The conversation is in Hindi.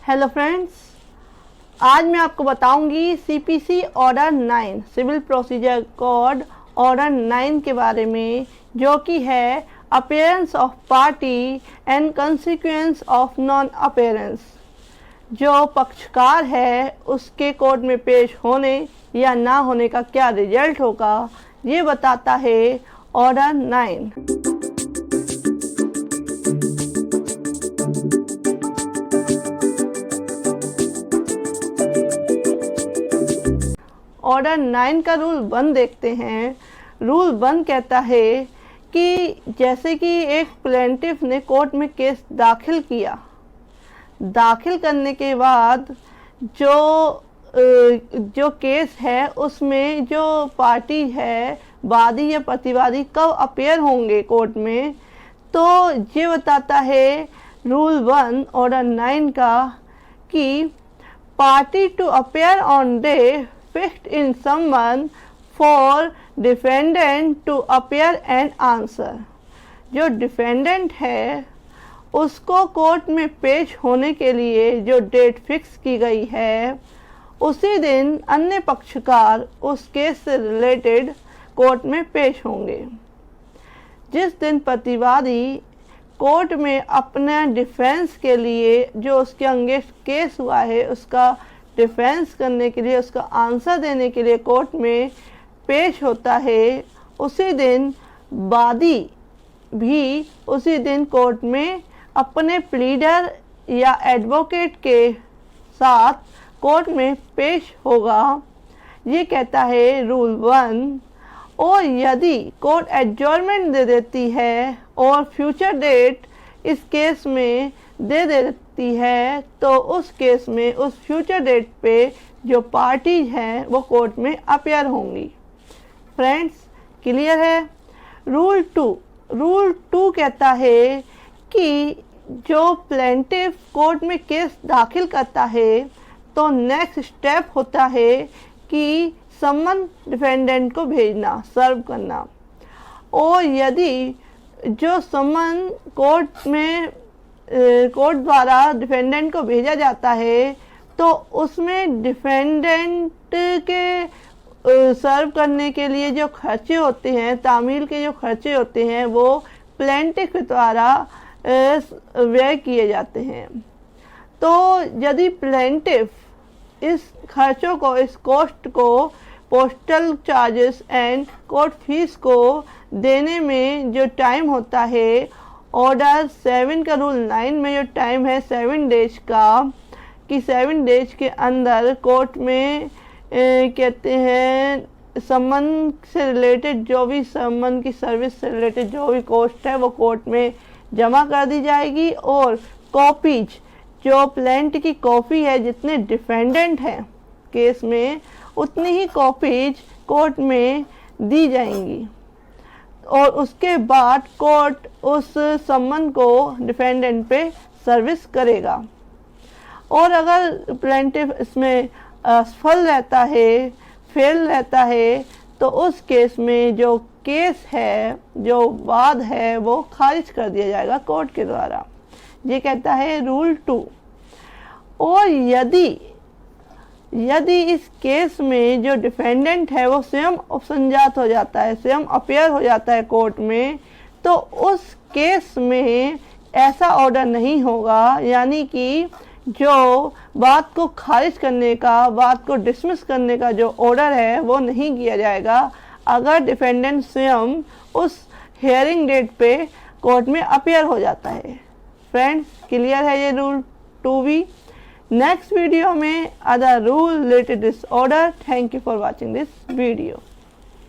हेलो फ्रेंड्स, आज मैं आपको बताऊंगी CPC order 9 civil procedure code order 9 के बारे में, जो कि है appearance of party and consequence of non appearance. जो पक्षकार है उसके कोर्ट में पेश होने या ना होने का क्या रिजल्ट होगा, ये बताता है ऑर्डर 9। ऑर्डर 9 का रूल 1 देखते हैं। रूल 1 कहता है कि जैसे कि एक प्लेंटिफ ने कोर्ट में केस दाखिल किया, दाखिल करने के बाद जो केस है उसमें जो पार्टी है, वादी या प्रतिवादी, कब अपेयर होंगे कोर्ट में, तो ये बताता है रूल 1 ऑर्डर 9 का कि party to appear on day fixed in summon for defendant to appear and answer। जो डिफेंडेंट है उसको कोर्ट में पेश होने के लिए जो डेट फिक्स की गई है, उसी दिन अन्य पक्षकार उस केस से रिलेटेड कोर्ट में पेश होंगे। जिस दिन प्रतिवादी कोर्ट में अपने डिफेंस के लिए, जो उसके अगेंस्ट केस हुआ है, उसका डिफेंस करने के लिए, उसका आंसर देने के लिए कोर्ट में पेश होता है, उसी दिन वादी भी उसी दिन कोर्ट में अपने प्लीडर या एडवोकेट के साथ कोर्ट में पेश होगा। ये कहता है रूल 1। और यदि कोर्ट एडजॉर्नमेंट दे देती है और फ्यूचर डेट इस केस में दे देती है, तो उस केस में उस फ्यूचर डेट पे जो पार्टी हैं वो कोर्ट में अपेयर होंगी। फ्रेंड्स, क्लियर है? रूल 2 कहता है कि जो प्लेंटिफ कोर्ट में केस दाखिल करता है, तो नेक्स्ट स्टेप होता है कि समन डिफेंडेंट को भेजना, सर्व करना। और यदि जो समन कोर्ट द्वारा डिफेंडेंट को भेजा जाता है, तो उसमें डिफेंडेंट के सर्व करने के लिए जो खर्चे होते हैं, तामील के जो खर्चे होते हैं, वो प्लेंटिफ द्वारा व्यय किए जाते हैं। तो यदि प्लेंटिफ इस खर्चों को, इस कॉस्ट को, postal charges and court fees को देने में जो टाइम होता है, ऑर्डर 7 का रूल 9 में जो टाइम है 7 डेज का, कि 7 डेज के अंदर कोर्ट में कहते हैं समन से रिलेटेड जो भी, समन की सर्विस से रिलेटेड जो भी कॉस्ट है वो कोर्ट में जमा कर दी जाएगी। और कॉपीज, जो प्लेंट की कॉपी है, जितने डिफेंडेंट हैं केस में, उतनी ही कॉपीज कोर्ट में दी जाएंगी। और उसके बाद कोर्ट उस सम्मन को डिफेंडेंट पे सर्विस करेगा। और अगर प्लेंटिफ इसमें असफल रहता है, फेल रहता है, तो उस केस में जो केस है, जो वाद है, वो खारिज कर दिया जाएगा कोर्ट के द्वारा। ये कहता है रूल 2। और यदि इस केस में जो डिफेंडेंट है वो स्वयं उपसंजात हो जाता है, स्वयं अपेयर हो जाता है कोर्ट में, तो उस केस में ऐसा ऑर्डर नहीं होगा, यानी कि जो बात को खारिज करने का, बात को डिसमिस करने का जो ऑर्डर है वो नहीं किया जाएगा, अगर डिफेंडेंट स्वयं उस हियरिंग डेट पे कोर्ट में अपेयर हो जाता है। फ्रेंड्स, क्लियर है ये रूल 2B? नेक्स्ट वीडियो में other rule related this order. Thank you for watching this video.